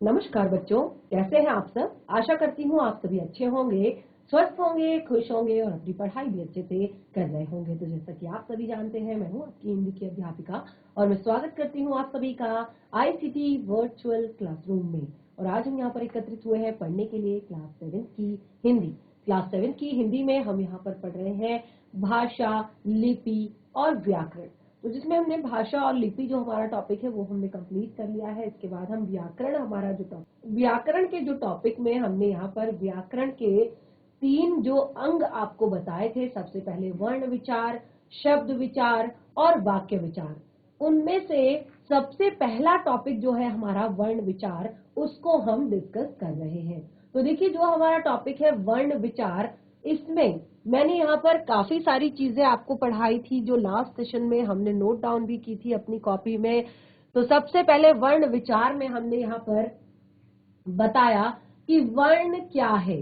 नमस्कार बच्चों, कैसे हैं आप सब। आशा करती हूँ आप सभी अच्छे होंगे, स्वस्थ होंगे, खुश होंगे और अपनी पढ़ाई भी अच्छे से कर रहे होंगे। तो जैसा कि आप सभी जानते हैं, मैं हूँ आपकी हिंदी की अध्यापिका और मैं स्वागत करती हूँ आप सभी का आईसीटी वर्चुअल क्लासरूम में। और आज हम यहाँ पर एकत्रित हुए हैं पढ़ने के लिए क्लास 7 की हिंदी। क्लास 7 की हिंदी में हम यहाँ पर पढ़ रहे हैं भाषा, लिपि और व्याकरण। तो जिसमें हमने भाषा और लिपि जो हमारा टॉपिक है वो हमने कंप्लीट कर लिया है। इसके बाद हम व्याकरण, हमारा जो टॉपिक व्याकरण के जो टॉपिक में हमने यहाँ पर व्याकरण के 3 जो अंग आपको बताए थे। सबसे पहले वर्ण विचार, शब्द विचार और वाक्य विचार। उनमें से सबसे पहला टॉपिक जो है हमारा वर्ण विचार, उसको हम डिस्कस कर रहे हैं। तो देखिए, जो हमारा टॉपिक है वर्ण विचार, इसमें मैंने यहाँ पर काफी सारी चीजें आपको पढ़ाई थी जो लास्ट सेशन में हमने नोट डाउन भी की थी अपनी कॉपी में। तो सबसे पहले वर्ण विचार में हमने यहाँ पर बताया कि वर्ण क्या है,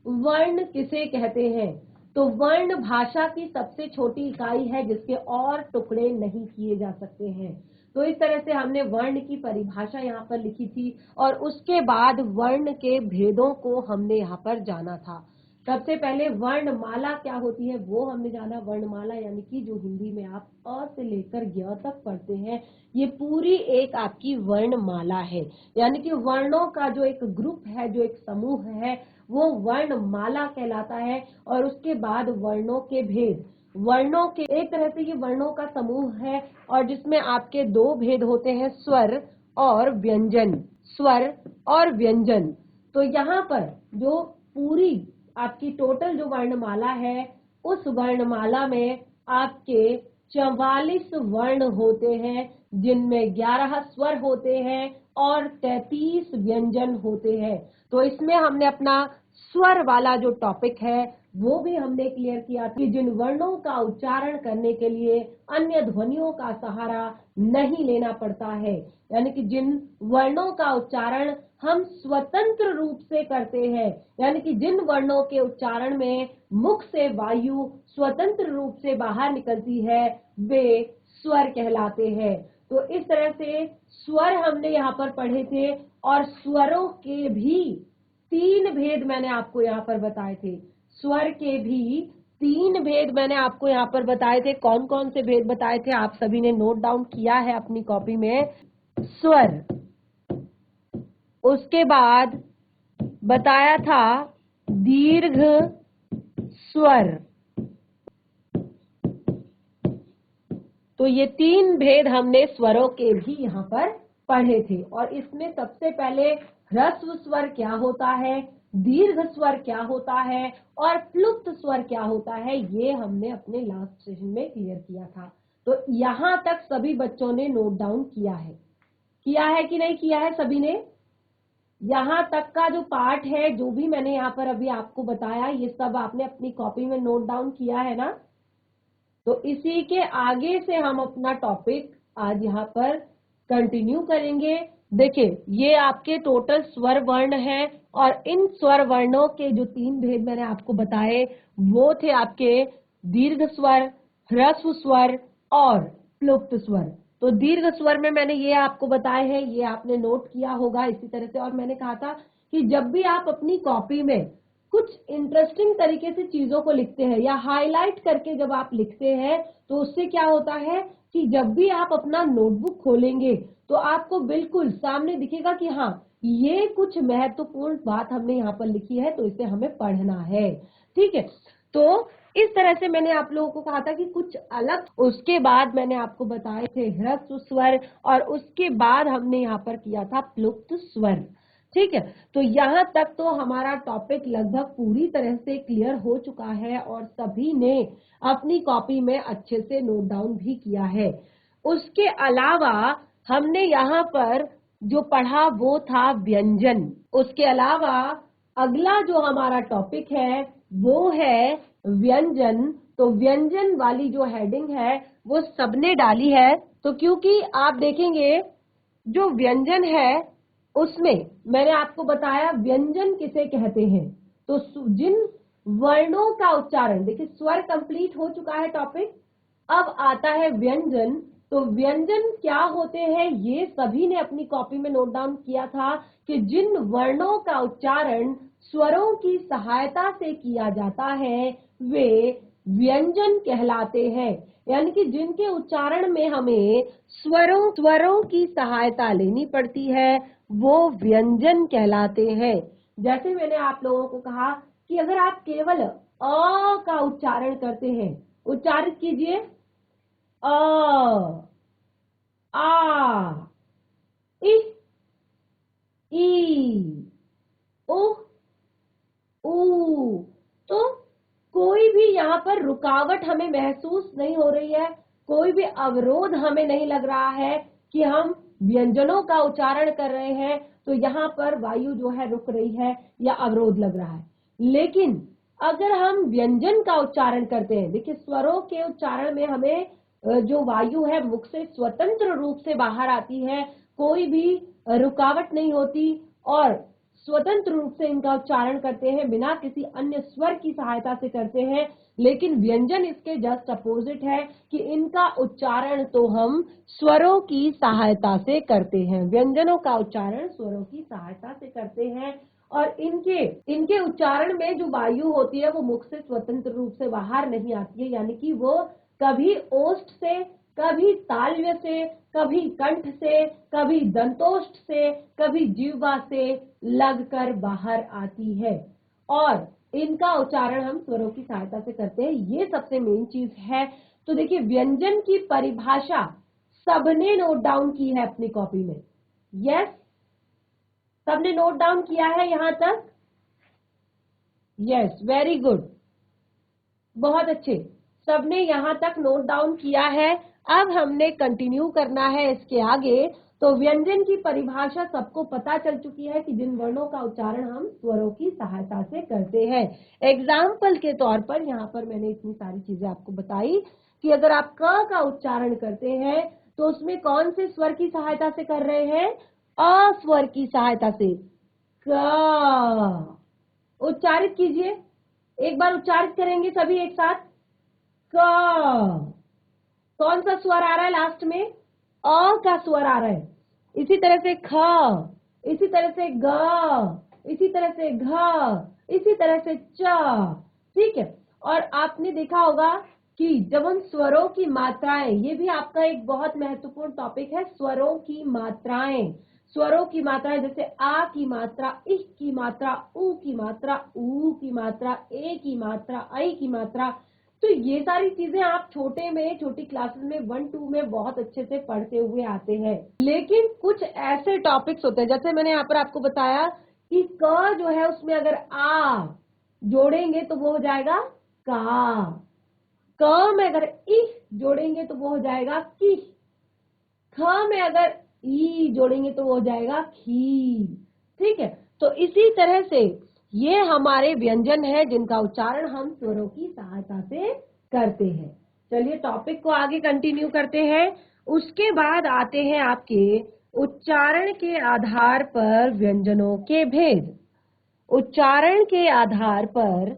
वर्ण किसे कहते हैं। तो वर्ण भाषा की सबसे छोटी इकाई है जिसके और टुकड़े नहीं किए जा सकते हैं। तो इस तरह से हमने वर्ण की परिभाषा यहाँ पर लिखी थी और उसके बाद वर्ण के भेदों को हमने यहाँ पर जाना था। सबसे पहले वर्णमाला क्या होती है वो हमने जाना। वर्णमाला यानी कि जो हिंदी में आप अ से लेकर ज्ञ तक पढ़ते हैं, ये पूरी एक आपकी वर्णमाला है। यानी कि वर्णों का जो एक ग्रुप है, जो एक समूह है, वो वर्णमाला कहलाता है। और उसके बाद वर्णों के भेद, वर्णों के एक तरह से ये वर्णों का समूह है और जिसमें आपके 2 भेद होते हैं, स्वर और व्यंजन। स्वर और व्यंजन। तो यहाँ पर जो पूरी आपकी टोटल जो वर्णमाला है, उस वर्णमाला में आपके 44 वर्ण होते हैं, जिनमें 11 स्वर होते हैं और 33 व्यंजन होते हैं। तो इसमें हमने अपना स्वर वाला जो टॉपिक है वो भी हमने क्लियर किया कि जिन वर्णों का उच्चारण करने के लिए अन्य ध्वनियों का सहारा नहीं लेना पड़ता है, यानी कि जिन वर्णों का उच्चारण हम स्वतंत्र रूप से करते हैं, यानी कि जिन वर्णों के उच्चारण में मुख से वायु स्वतंत्र रूप से बाहर निकलती है, वे स्वर कहलाते हैं। तो इस तरह से स्वर हमने यहाँ पर पढ़े थे और स्वरों के भी 3 भेद मैंने आपको यहाँ पर बताए थे। स्वर के भी 3 भेद मैंने आपको यहाँ पर बताए थे। कौन कौन से भेद बताए थे आप सभी ने नोट डाउन किया है अपनी कॉपी में। स्वर, उसके बाद बताया था दीर्घ स्वर। तो ये 3 भेद हमने स्वरों के भी यहाँ पर पढ़े थे। और इसमें सबसे पहले ह्रस्व स्वर क्या होता है, दीर्घ स्वर क्या होता है और प्लुप्त स्वर क्या होता है, ये हमने अपने लास्ट सेशन में क्लियर किया था। तो यहाँ तक सभी बच्चों ने नोट डाउन किया है कि नहीं किया है सभी ने। यहाँ तक का जो पार्ट है, जो भी मैंने यहाँ पर अभी आपको बताया, ये सब आपने अपनी कॉपी में नोट डाउन किया है ना। तो इसी के आगे से हम अपना टॉपिक आज यहाँ पर कंटिन्यू करेंगे। देखिए, ये आपके टोटल स्वर वर्ण हैं और इन स्वर वर्णों के जो 3 भेद मैंने आपको बताए वो थे आपके दीर्घ स्वर, ह्रस्व स्वर और प्लुप्त स्वर। तो दीर्घ स्वर में मैंने ये आपको बताए हैं, ये आपने नोट किया होगा इसी तरह से। और मैंने कहा था कि जब भी आप अपनी कॉपी में कुछ इंटरेस्टिंग तरीके से चीजों को लिखते हैं या हाईलाइट करके जब आप लिखते हैं, तो उससे क्या होता है कि जब भी आप अपना नोटबुक खोलेंगे तो आपको बिल्कुल सामने दिखेगा कि हाँ, ये कुछ महत्वपूर्ण बात हमने यहाँ पर लिखी है, तो इसे हमें पढ़ना है। ठीक है, तो इस तरह से मैंने आप लोगों को कहा था कि कुछ अलग। उसके बाद मैंने आपको बताए थे ह्रस्व स्वर और उसके बाद हमने यहाँ पर किया था प्लुप्त स्वर। ठीक है, तो यहाँ तक तो हमारा टॉपिक लगभग पूरी तरह से क्लियर हो चुका है और सभी ने अपनी कॉपी में अच्छे से नोट डाउन भी किया है। उसके अलावा हमने यहाँ पर जो पढ़ा वो था व्यंजन। उसके अलावा अगला जो हमारा टॉपिक है वो है व्यंजन। तो व्यंजन वाली जो हेडिंग है वो सबने डाली है। तो क्योंकि आप देखेंगे जो व्यंजन है उसमें मैंने आपको बताया व्यंजन किसे कहते हैं। तो जिन वर्णों का उच्चारण, देखिए स्वर कंप्लीट हो चुका है टॉपिक, अब आता है व्यंजन। तो व्यंजन क्या होते हैं ये सभी ने अपनी कॉपी में नोट डाउन किया था कि जिन वर्णों का उच्चारण स्वरों की सहायता से किया जाता है वे व्यंजन कहलाते हैं। यानी कि जिनके उच्चारण में हमें स्वरों की सहायता लेनी पड़ती है वो व्यंजन कहलाते हैं। जैसे मैंने आप लोगों को कहा कि अगर आप केवल अ का उच्चारण करते हैं, उच्चारित कीजिए अ, आ, इ, ई, उ, ऊ, तो कोई भी यहाँ पर रुकावट हमें महसूस नहीं हो रही है, कोई भी अवरोध हमें नहीं लग रहा है कि हम व्यंजनों का उच्चारण कर रहे हैं तो यहाँ पर वायु जो है रुक रही है या अवरोध लग रहा है। लेकिन अगर हम व्यंजन का उच्चारण करते हैं, देखिए स्वरों के उच्चारण में हमें जो वायु है मुख से स्वतंत्र रूप से बाहर आती है, कोई भी रुकावट नहीं होती और स्वतंत्र रूप से इनका उच्चारण करते हैं, बिना किसी अन्य स्वर की सहायता से करते हैं। लेकिन व्यंजन इसके जस्ट अपोजिट है कि इनका उच्चारण तो हम स्वरों की सहायता से करते हैं, व्यंजनों का उच्चारण स्वरों की सहायता से करते हैं और इनके उच्चारण में जो वायु होती है वो मुख से स्वतंत्र रूप से बाहर नहीं आती है, यानी कि वो कभी ओष्ठ से, कभी तालव्य से, कभी कंठ से, कभी दंतोष्ठ से, कभी जिह्वा से लगकर बाहर आती है और इनका उच्चारण हम स्वरों की सहायता से करते हैं। ये सबसे मेन चीज है। तो देखिए व्यंजन की परिभाषा सबने नोट डाउन की है अपनी कॉपी में। यस, सबने नोट डाउन किया है यहां तक? यस, वेरी गुड, बहुत अच्छे, सबने यहां तक नोट डाउन किया है। अब हमने कंटिन्यू करना है इसके आगे। तो व्यंजन की परिभाषा सबको पता चल चुकी है कि जिन वर्णों का उच्चारण हम स्वरों की सहायता से करते हैं। एग्जाम्पल के तौर पर यहाँ पर मैंने इतनी सारी चीजें आपको बताई कि अगर आप क का उच्चारण करते हैं तो उसमें कौन से स्वर की सहायता से कर रहे हैं? अ स्वर की सहायता से। क, उच्चारित कीजिए, एक बार उच्चारित करेंगे सभी एक साथ। क, कौन सा स्वर आ रहा है लास्ट में? अ का स्वर आ रहा है। इसी तरह से ख, इसी तरह से ग, इसी तरह से घ, इसी तरह से च। ठीक है, और आपने देखा होगा कि जब हम स्वरों की मात्राएं, ये भी आपका एक बहुत महत्वपूर्ण टॉपिक है, स्वरों की मात्राएं। स्वरों की मात्राएं जैसे आ की मात्रा, इ की मात्रा, उ की मात्रा, ऊ की मात्रा, ए की मात्रा, ऐ की मात्रा। तो ये सारी चीजें आप छोटी क्लासेस में 1-2 में बहुत अच्छे से पढ़ते हुए आते हैं। लेकिन कुछ ऐसे टॉपिक्स होते हैं, जैसे मैंने यहाँ पर आपको बताया कि क जो है उसमें अगर आ जोड़ेंगे तो वो हो जाएगा का, क में अगर इ जोड़ेंगे तो वो हो जाएगा कि, ख में अगर ई जोड़ेंगे तो वो हो जाएगा खी। ठीक है, तो इसी तरह से ये हमारे व्यंजन है जिनका उच्चारण हम स्वरों की सहायता से करते हैं। चलिए टॉपिक को आगे कंटिन्यू करते हैं। उसके बाद आते हैं आपके उच्चारण के आधार पर व्यंजनों के भेद। उच्चारण के आधार पर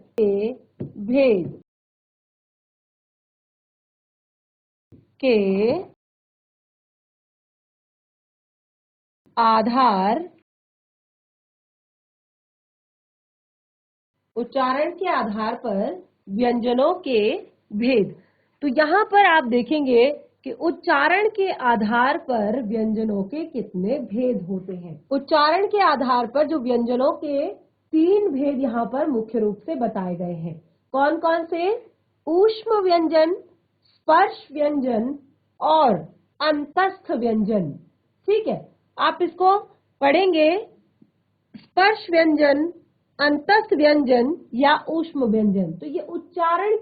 भेद के आधार, उच्चारण के आधार पर व्यंजनों के भेद। तो यहाँ पर आप देखेंगे कि उच्चारण के आधार पर व्यंजनों के कितने भेद होते हैं। उच्चारण के आधार पर जो व्यंजनों के 3 भेद यहाँ पर मुख्य रूप से बताए गए हैं। कौन कौन से? ऊष्म व्यंजन, स्पर्श व्यंजन और अंतस्थ व्यंजन। ठीक है, आप इसको पढ़ेंगे, स्पर्श व्यंजन, अंतस्थ व्यंजन या ऊष्म व्यंजन। तो ये उच्चारण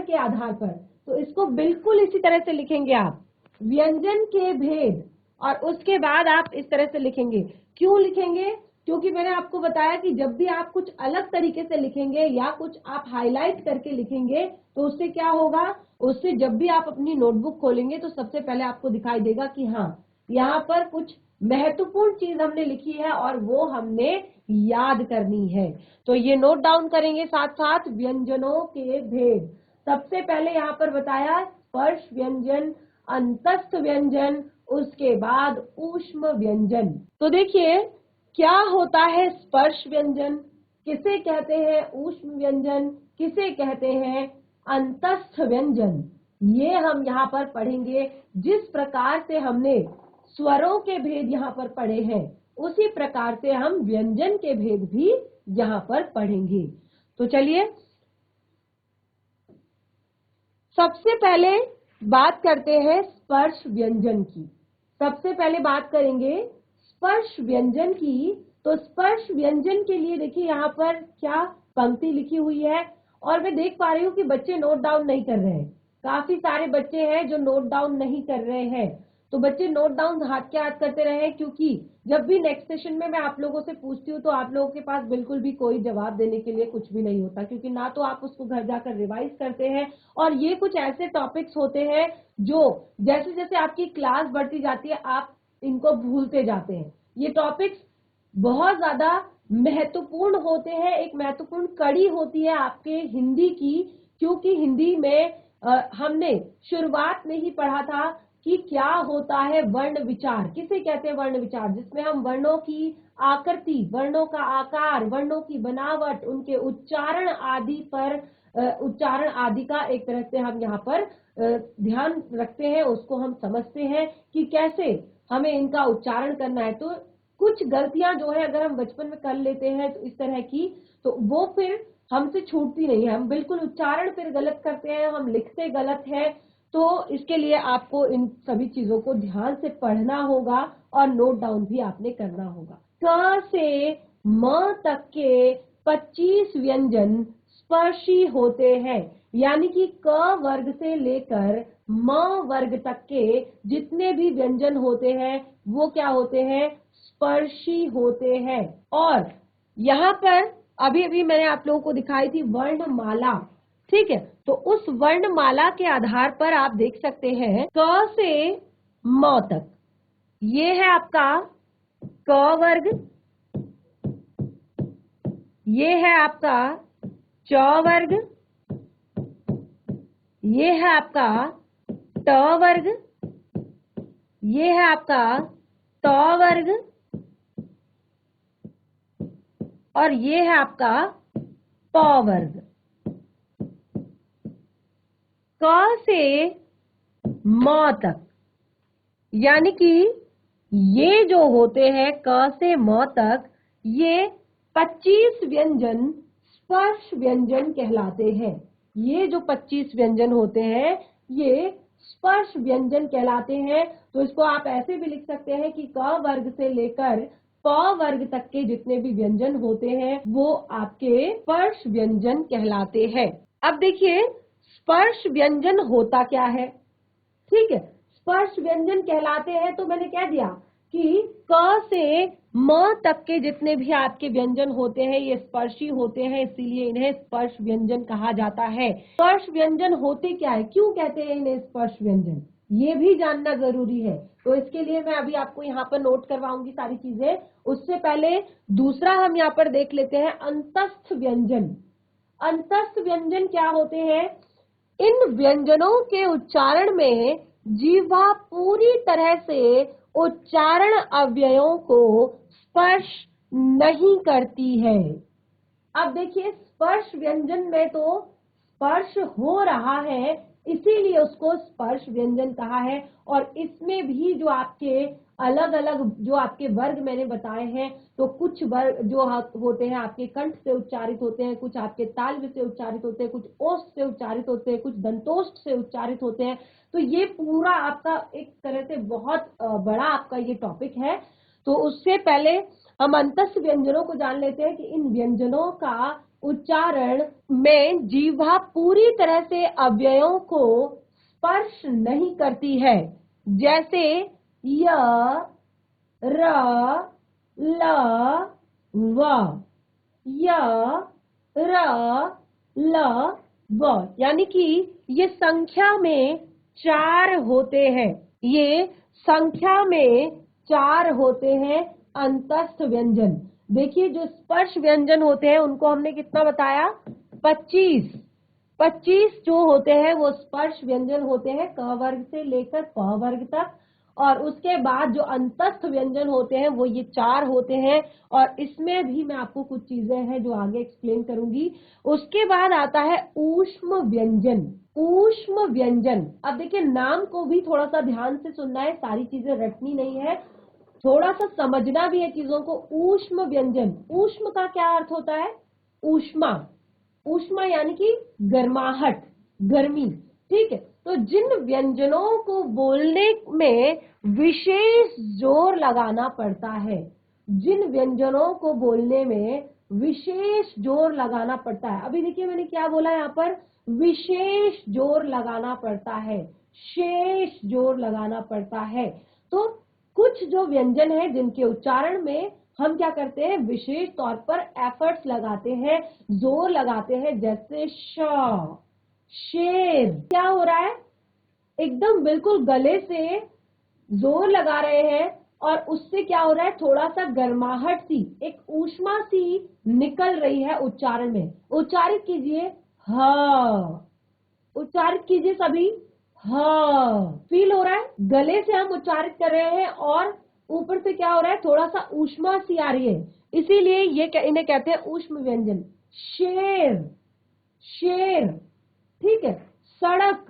के आधार पर, तो इसको बिल्कुल इसी तरह से लिखेंगे आप, व्यंजन के भेद, और उसके बाद आप इस तरह से लिखेंगे। क्यों लिखेंगे? क्योंकि मैंने आपको बताया कि जब भी आप कुछ अलग तरीके से लिखेंगे या कुछ आप हाईलाइट करके लिखेंगे तो उससे क्या होगा, उससे जब भी आप अपनी नोटबुक खोलेंगे तो सबसे पहले आपको दिखाई देगा कि हाँ यहाँ पर कुछ महत्वपूर्ण चीज हमने लिखी है और वो हमने याद करनी है। तो ये नोट डाउन करेंगे साथ साथ व्यंजनों के भेद। सबसे पहले यहाँ पर बताया स्पर्श व्यंजन, अंतस्थ व्यंजन, उसके बाद ऊष्म व्यंजन। तो देखिए क्या होता है स्पर्श व्यंजन, किसे कहते हैं ऊष्म व्यंजन, किसे कहते हैं अंतस्थ व्यंजन, ये हम यहाँ पर पढ़ेंगे। जिस प्रकार से हमने स्वरों के भेद यहाँ पर पढ़े हैं, उसी प्रकार से हम व्यंजन के भेद भी यहाँ पर पढ़ेंगे। तो चलिए सबसे पहले बात करते हैं स्पर्श व्यंजन की। सबसे पहले बात करेंगे स्पर्श व्यंजन की। तो स्पर्श व्यंजन के लिए देखिए यहाँ पर क्या पंक्ति लिखी हुई है, और मैं देख पा रही हूँ कि बच्चे नोट डाउन नहीं कर रहे हैं। काफी सारे बच्चे हैं जो नोट डाउन नहीं कर रहे हैं। तो बच्चे नोट डाउन हाथ के हाथ करते रहे, क्योंकि जब भी नेक्स्ट सेशन में मैं आप लोगों से पूछती हूँ तो आप लोगों के पास बिल्कुल भी कोई जवाब देने के लिए कुछ भी नहीं होता, क्योंकि ना तो आप उसको घर जाकर रिवाइज करते हैं, और ये कुछ ऐसे टॉपिक्स होते हैं जो जैसे जैसे आपकी क्लास बढ़ती जाती है आप इनको भूलते जाते हैं। ये टॉपिक्स बहुत ज्यादा महत्वपूर्ण होते हैं, एक महत्वपूर्ण कड़ी होती है आपके हिंदी की, क्योंकि हिंदी में हमने शुरुआत में ही पढ़ा था कि क्या होता है वर्ण विचार। किसे कहते हैं वर्ण विचार, जिसमें हम वर्णों की आकृति, वर्णों का आकार, वर्णों की बनावट, उनके उच्चारण आदि पर उच्चारण आदि का एक तरह से हम यहाँ पर ध्यान रखते हैं, उसको हम समझते हैं कि कैसे हमें इनका उच्चारण करना है। तो कुछ गलतियां जो है अगर हम बचपन में कर लेते हैं तो इस तरह की, तो वो फिर हमसे छूटती नहीं है। हम बिल्कुल उच्चारण फिर गलत करते हैं, हम लिखते गलत है। तो इसके लिए आपको इन सभी चीजों को ध्यान से पढ़ना होगा और नोट डाउन भी आपने करना होगा। क से म तक के 25 व्यंजन स्पर्शी होते हैं, यानी कि क वर्ग से लेकर म वर्ग तक के जितने भी व्यंजन होते हैं वो क्या होते हैं, स्पर्शी होते हैं। और यहाँ पर अभी अभी मैंने आप लोगों को दिखाई थी वर्णमाला, ठीक है। तो उस वर्णमाला के आधार पर आप देख सकते हैं क से म तक, ये है आपका क वर्ग, ये है आपका च वर्ग, ये है आपका ट वर्ग, ये है आपका त वर्ग, और ये है आपका प वर्ग। क से म तक, यानी कि ये जो होते हैं क से म तक, ये 25 व्यंजन स्पर्श व्यंजन कहलाते हैं। ये जो 25 व्यंजन होते हैं ये स्पर्श व्यंजन कहलाते हैं। तो इसको आप ऐसे भी लिख सकते हैं कि क वर्ग से लेकर प वर्ग तक के जितने भी व्यंजन होते हैं वो आपके स्पर्श व्यंजन कहलाते हैं। अब देखिए स्पर्श व्यंजन होता क्या है, ठीक है। स्पर्श व्यंजन कहलाते हैं तो मैंने क्या दिया कि क से म तक के जितने भी आपके व्यंजन होते हैं ये स्पर्शी होते हैं, इसीलिए इन्हें स्पर्श व्यंजन कहा जाता है। स्पर्श व्यंजन होते क्या है, क्यों कहते हैं इन्हें स्पर्श व्यंजन, ये भी जानना जरूरी है। तो इसके लिए मैं अभी आपको यहाँ पर नोट करवाऊंगी सारी चीजें। उससे पहले दूसरा हम यहाँ पर देख लेते हैं अंतस्थ व्यंजन। अंतस्थ व्यंजन क्या होते हैं, इन व्यंजनों के उच्चारण में जीवा पूरी तरह से उच्चारण अवयवों को स्पर्श नहीं करती है। अब देखिए स्पर्श व्यंजन में तो स्पर्श हो रहा है, इसीलिए उसको स्पर्श व्यंजन कहा है। और इसमें भी जो आपके अलग अलग जो आपके वर्ग मैंने बताए हैं, तो कुछ वर्ग जो होते हैं आपके कंठ से उच्चारित होते हैं, कुछ आपके तालव्य से उच्चारित होते हैं, कुछ ओष्ठ से उच्चारित होते हैं, कुछ दंतोष्ठ से उच्चारित होते हैं। तो ये पूरा आपका एक तरह से बहुत बड़ा आपका ये टॉपिक है। तो उससे पहले हम अंतस्थ व्यंजनों को जान लेते हैं कि इन व्यंजनों का उच्चारण में जीवा पूरी तरह से अवयवों को स्पर्श नहीं करती है। जैसे य, र, ल, व, य, र, ल, व, यानी कि ये संख्या में 4 होते हैं। ये संख्या में 4 होते हैं अंतस्थ व्यंजन। देखिए जो स्पर्श व्यंजन होते हैं उनको हमने कितना बताया, 25। 25 जो होते हैं वो स्पर्श व्यंजन होते हैं क वर्ग से लेकर प वर्ग तक, और उसके बाद जो अंतस्थ व्यंजन होते हैं वो ये 4 होते हैं, और इसमें भी मैं आपको कुछ चीजें हैं जो आगे एक्सप्लेन करूंगी। उसके बाद आता है ऊष्म व्यंजन। ऊष्म व्यंजन, अब देखिए नाम को भी थोड़ा सा ध्यान से सुनना है, सारी चीजें रटनी नहीं है, थोड़ा सा समझना भी है चीजों को। ऊष्म व्यंजन, ऊष्म का क्या अर्थ होता है? ऊष्मा, ऊष्मा यानी कि गर्माहट, गर्मी, ठीक है। तो जिन व्यंजनों को बोलने में विशेष जोर लगाना पड़ता है, जिन व्यंजनों को बोलने में विशेष जोर लगाना पड़ता है, अभी देखिए मैंने क्या बोला यहाँ पर, विशेष जोर लगाना पड़ता है, शेष जोर लगाना पड़ता है। तो कुछ जो व्यंजन है जिनके उच्चारण में हम क्या करते हैं, विशेष तौर पर एफर्ट्स लगाते हैं, जोर लगाते हैं, जैसे श, शेर, क्या हो रहा है, एकदम बिल्कुल गले से जोर लगा रहे हैं, और उससे क्या हो रहा है, थोड़ा सा गर्माहट सी, एक ऊष्मा सी निकल रही है उच्चारण में। उच्चारित कीजिए, ह, उच्चारित कीजिए सभी, हाँ, फील हो रहा है, गले से हम उच्चारित कर रहे हैं और ऊपर से क्या हो रहा है, थोड़ा सा ऊष्मा सी आ रही है, इसीलिए ये इन्हें कहते हैं ऊष्म व्यंजन। शेर, शेर, ठीक है। सड़क,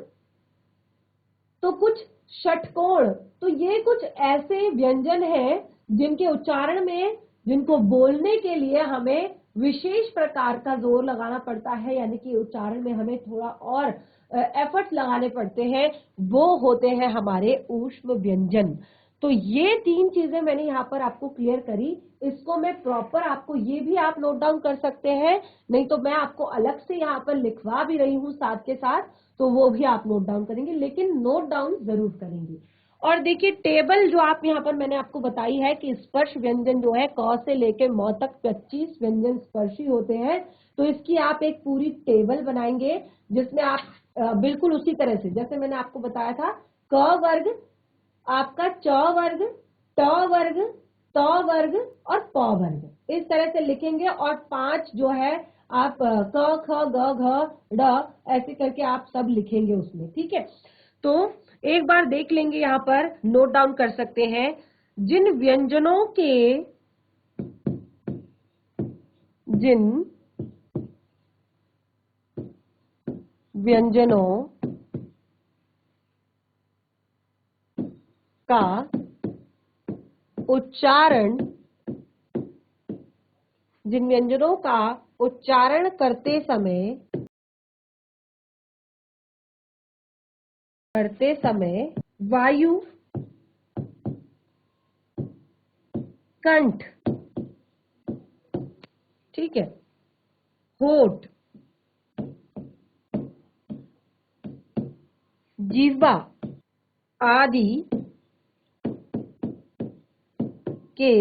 तो कुछ षटकोण, तो ये कुछ ऐसे व्यंजन हैं जिनके उच्चारण में, जिनको बोलने के लिए हमें विशेष प्रकार का जोर लगाना पड़ता है, यानी कि उच्चारण में हमें थोड़ा और एफर्ट्स लगाने पड़ते हैं, वो होते हैं हमारे ऊष्म व्यंजन। तो ये 3 चीजें मैंने यहाँ पर आपको क्लियर करी, इसको मैं प्रॉपर आपको, ये भी आप नोट डाउन कर सकते हैं, नहीं तो मैं आपको अलग से यहाँ पर लिखवा भी रही हूँ साथ के साथ, तो वो भी आप नोट डाउन करेंगे, लेकिन नोट डाउन जरूर करेंगे। और देखिए टेबल जो आप यहाँ पर मैंने आपको बताई है कि स्पर्श व्यंजन जो है क से लेकर म तक 25 व्यंजन स्पर्शी होते हैं, तो इसकी आप एक पूरी टेबल बनाएंगे, जिसमें आप बिल्कुल उसी तरह से जैसे मैंने आपको बताया था, क वर्ग आपका, च वर्ग, ट वर्ग, त वर्ग और प वर्ग, इस तरह से लिखेंगे, और 5 जो है आप क ख ग घ ड ऐसे करके आप सब लिखेंगे उसमें, ठीक है। तो एक बार देख लेंगे, यहाँ पर नोट डाउन कर सकते हैं, जिन व्यंजनों का उच्चारण, जिन व्यंजनों का उच्चारण करते समय वायु, कंठ, ठीक है, होठ, जीवा आदि के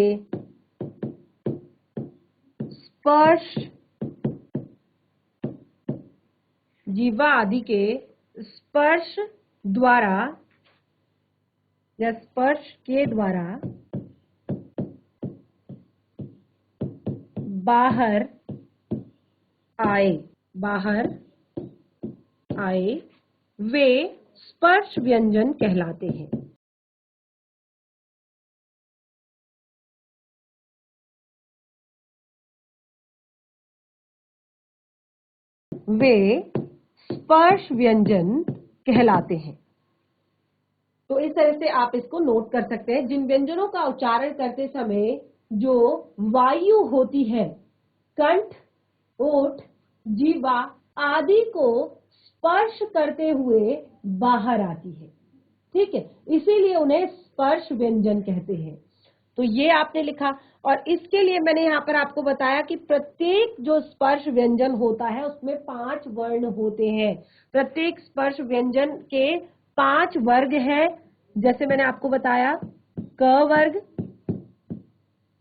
स्पर्श, जीवा आदि के स्पर्श द्वारा या स्पर्श के द्वारा बाहर आए, बाहर आए, वे स्पर्श व्यंजन कहलाते हैं। वे स्पर्श व्यंजन कहलाते हैं। तो इस तरह से आप इसको नोट कर सकते हैं, जिन व्यंजनों का उच्चारण करते समय जो वायु होती है, कंठ, ओठ, जीवा आदि को स्पर्श करते हुए बाहर आती है, ठीक है, इसीलिए उन्हें स्पर्श व्यंजन कहते हैं। तो ये आपने लिखा, और इसके लिए मैंने यहाँ पर आपको बताया कि प्रत्येक जो स्पर्श व्यंजन होता है उसमें 5 वर्ण होते हैं, प्रत्येक स्पर्श व्यंजन के 5 वर्ग हैं, जैसे मैंने आपको बताया, क वर्ग,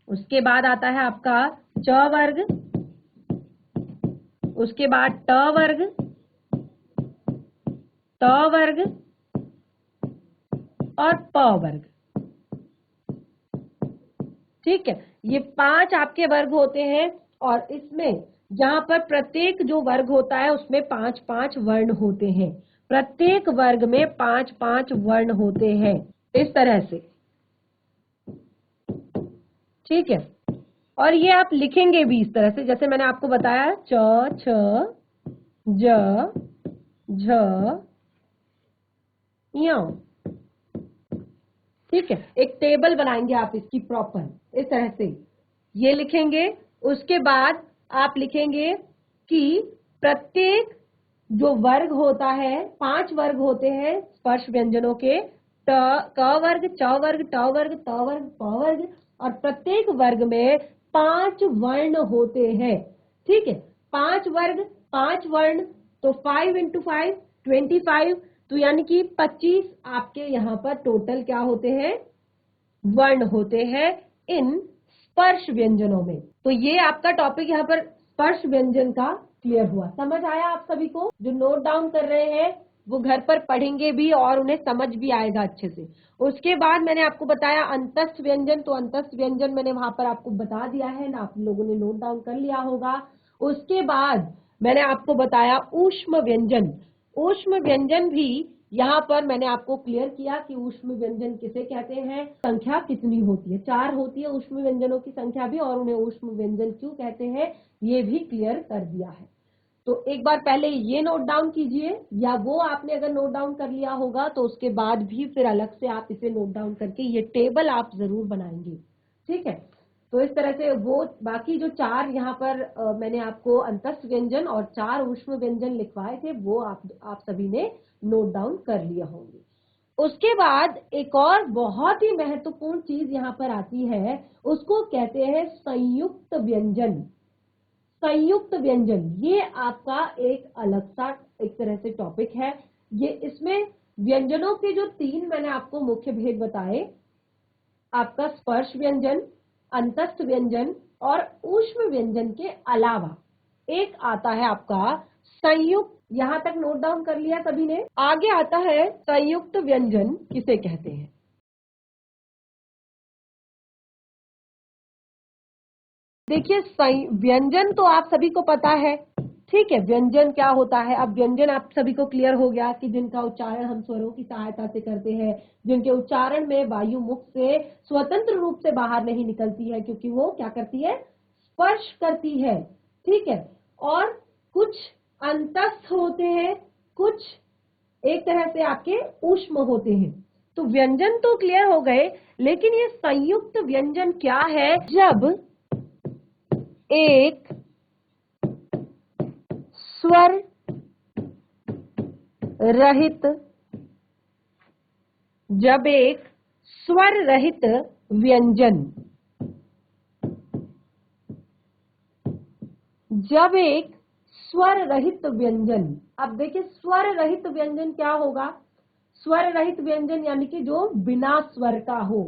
उसके बाद आता है आपका च वर्ग, उसके बाद ट वर्ग, त वर्ग और प वर्ग, ठीक है। ये 5 आपके वर्ग होते हैं, और इसमें यहाँ पर प्रत्येक जो वर्ग होता है उसमें 5-5 वर्ण होते हैं, प्रत्येक वर्ग में 5-5 वर्ण होते हैं, इस तरह से, ठीक है। और ये आप लिखेंगे भी इस तरह से, जैसे मैंने आपको बताया, च, छ, ज, झ, य, ठीक है। एक टेबल बनाएंगे आप इसकी प्रॉपर, इस तरह से ये लिखेंगे। उसके बाद आप लिखेंगे कि प्रत्येक जो वर्ग होता है, 5 वर्ग होते हैं स्पर्श व्यंजनों के, क वर्ग, च वर्ग, ट वर्ग, त वर्ग, प वर्ग, और प्रत्येक वर्ग में 5 वर्ण होते हैं, ठीक है। 5 वर्ग, 5 वर्ण, तो 5 इंटू 5 25, तो यानी कि 25 आपके यहाँ पर टोटल क्या होते हैं, वर्ण होते हैं इन स्पर्श व्यंजनों में। तो ये आपका टॉपिक यहाँ पर स्पर्श व्यंजन का क्लियर हुआ। समझ आया आप सभी को? जो नोट डाउन कर रहे हैं वो घर पर पढ़ेंगे भी और उन्हें समझ भी आएगा अच्छे से। उसके बाद मैंने आपको बताया अंतस्थ व्यंजन, तो अंतस्थ व्यंजन मैंने वहां पर आपको बता दिया है ना, आप लोगों ने नोट डाउन कर लिया होगा। उसके बाद मैंने आपको बताया ऊष्म व्यंजन। ऊष्म व्यंजन भी यहाँ पर मैंने आपको क्लियर किया कि ऊष्म व्यंजन किसे कहते हैं, संख्या कितनी होती है, 4 होती है ऊष्म व्यंजनों की संख्या भी, और उन्हें ऊष्म व्यंजन क्यों कहते हैं ये भी क्लियर कर दिया है। तो एक बार पहले ये नोट डाउन कीजिए, या वो आपने अगर नोट डाउन कर लिया होगा तो उसके बाद भी फिर अलग से आप इसे नोट डाउन करके ये टेबल आप जरूर बनाएंगे, ठीक है। तो इस तरह से वो बाकी जो 4 यहाँ पर मैंने आपको अंतस्थ व्यंजन और 4 ऊष्म व्यंजन लिखवाए थे वो आप सभी ने नोट डाउन कर लिया होंगे। उसके बाद एक और बहुत ही महत्वपूर्ण चीज यहाँ पर आती है, उसको कहते हैं संयुक्त व्यंजन। संयुक्त व्यंजन ये आपका एक अलग सा एक तरह से टॉपिक है। ये इसमें व्यंजनों के जो 3 मैंने आपको मुख्य भेद बताए, आपका स्पर्श व्यंजन, अंतस्थ व्यंजन और ऊष्म व्यंजन के अलावा एक आता है आपका संयुक्त। यहां तक नोट डाउन कर लिया सभी ने? आगे आता है संयुक्त व्यंजन किसे कहते हैं। देखिए व्यंजन तो आप सभी को पता है, ठीक है, व्यंजन क्या होता है। अब व्यंजन आप सभी को क्लियर हो गया कि जिनका उच्चारण हम स्वरों की सहायता से करते हैं, जिनके उच्चारण में वायु मुख से स्वतंत्र रूप से बाहर नहीं निकलती है, क्योंकि वो क्या करती है, स्पर्श करती है, ठीक है। और कुछ अंतस्थ होते हैं, कुछ एक तरह से आपके ऊष्म होते हैं। तो व्यंजन तो क्लियर हो गए, लेकिन ये संयुक्त व्यंजन क्या है, जब एक स्वर रहित, जब एक स्वर रहित व्यंजन, जब एक स्वर रहित व्यंजन, अब देखिए स्वर रहित व्यंजन क्या होगा, स्वर रहित व्यंजन यानी कि जो बिना स्वर का हो,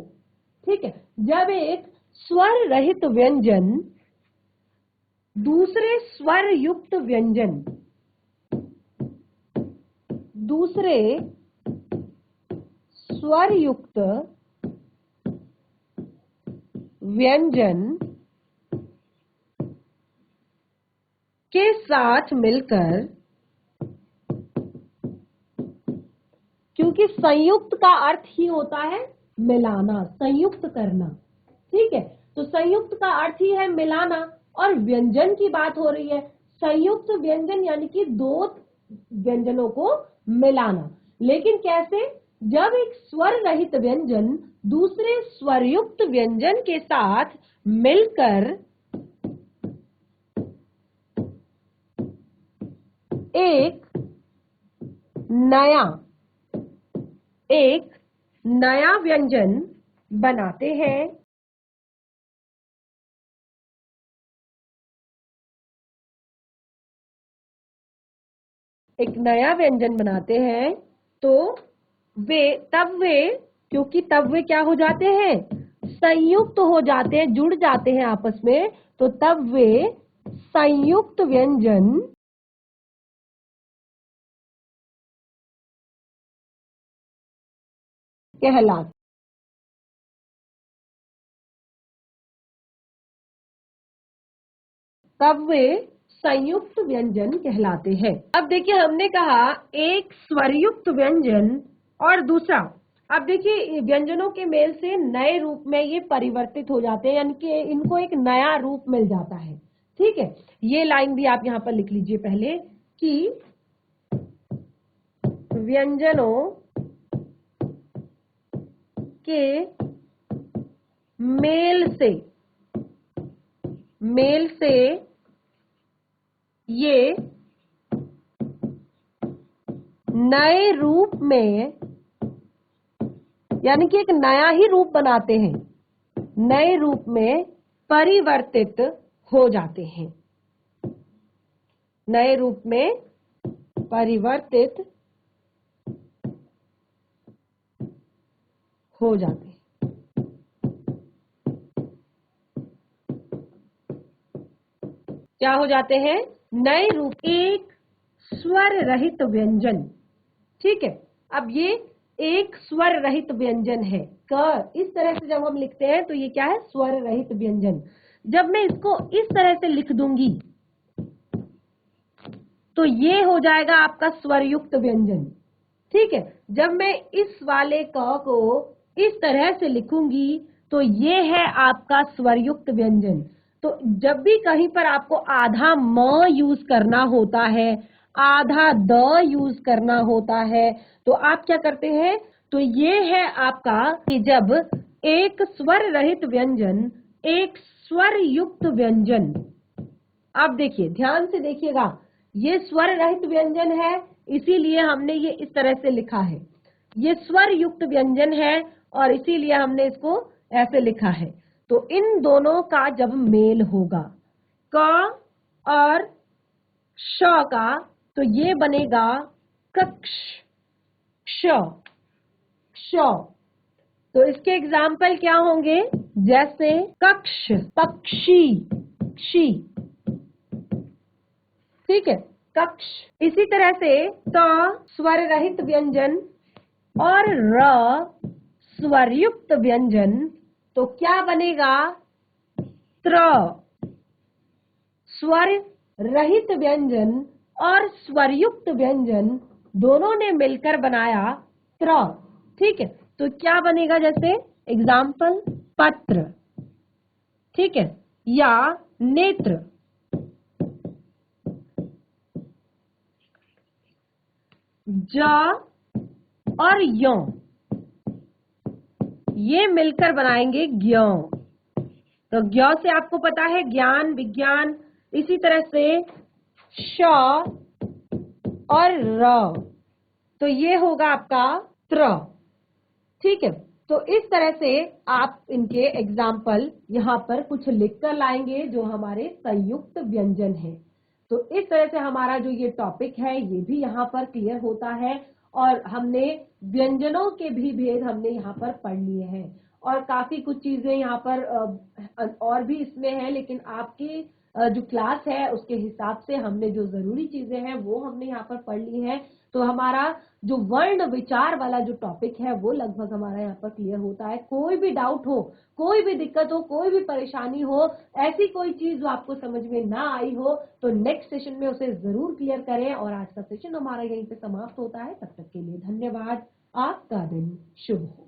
ठीक है। जब एक स्वर रहित व्यंजन दूसरे स्वर युक्त व्यंजन, दूसरे स्वर युक्त व्यंजन के साथ मिलकर, क्योंकि संयुक्त का अर्थ ही होता है मिलाना, संयुक्त करना, ठीक है। तो संयुक्त का अर्थ ही है मिलाना, और व्यंजन की बात हो रही है, संयुक्त व्यंजन यानी कि 2 व्यंजनों को मिलाना। लेकिन कैसे, जब एक स्वर रहित व्यंजन दूसरे स्वरयुक्त व्यंजन के साथ मिलकर एक नया व्यंजन बनाते हैं, एक नया व्यंजन बनाते हैं, तो वे क्योंकि तब वे क्या हो जाते हैं, संयुक्त हो जाते हैं, जुड़ जाते हैं आपस में, तो तब वे संयुक्त व्यंजन कहलाते, तब वे संयुक्त व्यंजन कहलाते हैं। अब देखिए हमने कहा एक स्वरयुक्त व्यंजन और दूसरा, अब देखिए व्यंजनों के मेल से नए रूप में ये परिवर्तित हो जाते हैं, यानी कि इनको एक नया रूप मिल जाता है। ठीक है, ये लाइन भी आप यहां पर लिख लीजिए पहले कि व्यंजनों के मेल से ये नए रूप में, यानी कि एक नया ही रूप बनाते हैं, नए रूप में परिवर्तित हो जाते हैं, नए रूप में परिवर्तित हो जाते हैं। क्या हो जाते हैं? नए रूप, एक स्वर रहित व्यंजन। ठीक है, अब ये एक स्वर रहित व्यंजन है। क इस तरह से जब हम लिखते हैं तो ये क्या है? स्वर रहित व्यंजन। जब मैं इसको इस तरह से लिख दूंगी तो ये हो जाएगा आपका स्वरयुक्त व्यंजन। ठीक है, जब मैं इस वाले क को इस तरह से लिखूंगी तो ये है आपका स्वरयुक्त व्यंजन। तो जब भी कहीं पर आपको आधा म यूज करना होता है, आधा द यूज करना होता है, तो आप क्या करते हैं? तो ये है आपका कि जब एक स्वर रहित व्यंजन, एक स्वर युक्त व्यंजन, आप देखिए ध्यान से देखिएगा, ये स्वर रहित व्यंजन है इसीलिए हमने ये इस तरह से लिखा है। ये स्वर युक्त व्यंजन है और इसीलिए हमने इसको ऐसे लिखा है। तो इन दोनों का जब मेल होगा क और श का, तो ये बनेगा कक्ष, क्ष, क्ष। तो इसके एग्जाम्पल क्या होंगे? जैसे कक्ष, पक्षी, क्षी। ठीक है, कक्ष। इसी तरह से त स्वर रहित व्यंजन और र स्वरयुक्त व्यंजन, तो क्या बनेगा? त्र। स्वर रहित व्यंजन और स्वरयुक्त व्यंजन दोनों ने मिलकर बनाया त्र। ठीक है, तो क्या बनेगा? जैसे एग्जाम्पल पत्र, ठीक है, या नेत्र। ज और यो ये मिलकर बनाएंगे ज्ञ। तो ज्ञ से आपको पता है ज्ञान, विज्ञान। इसी तरह से श और र, तो ये होगा आपका त्र। ठीक है, तो इस तरह से आप इनके एग्जाम्पल यहाँ पर कुछ लिखकर लाएंगे जो हमारे संयुक्त व्यंजन है। तो इस तरह से हमारा जो ये टॉपिक है ये भी यहाँ पर क्लियर होता है और हमने व्यंजनों के भी भेद हमने यहाँ पर पढ़ लिए हैं और काफी कुछ चीजें यहाँ पर और भी इसमें है, लेकिन आपकी जो क्लास है उसके हिसाब से हमने जो जरूरी चीजें हैं वो हमने यहाँ पर पढ़ ली है। तो हमारा जो वर्ण विचार वाला जो टॉपिक है वो लगभग हमारा यहाँ पर क्लियर होता है। कोई भी डाउट हो, कोई भी दिक्कत हो, कोई भी परेशानी हो, ऐसी कोई चीज जो आपको समझ में ना आई हो तो नेक्स्ट सेशन में उसे जरूर क्लियर करें। और आज का सेशन हमारा यहीं पे समाप्त होता है। तब तक के लिए धन्यवाद। आपका दिन शुभ हो।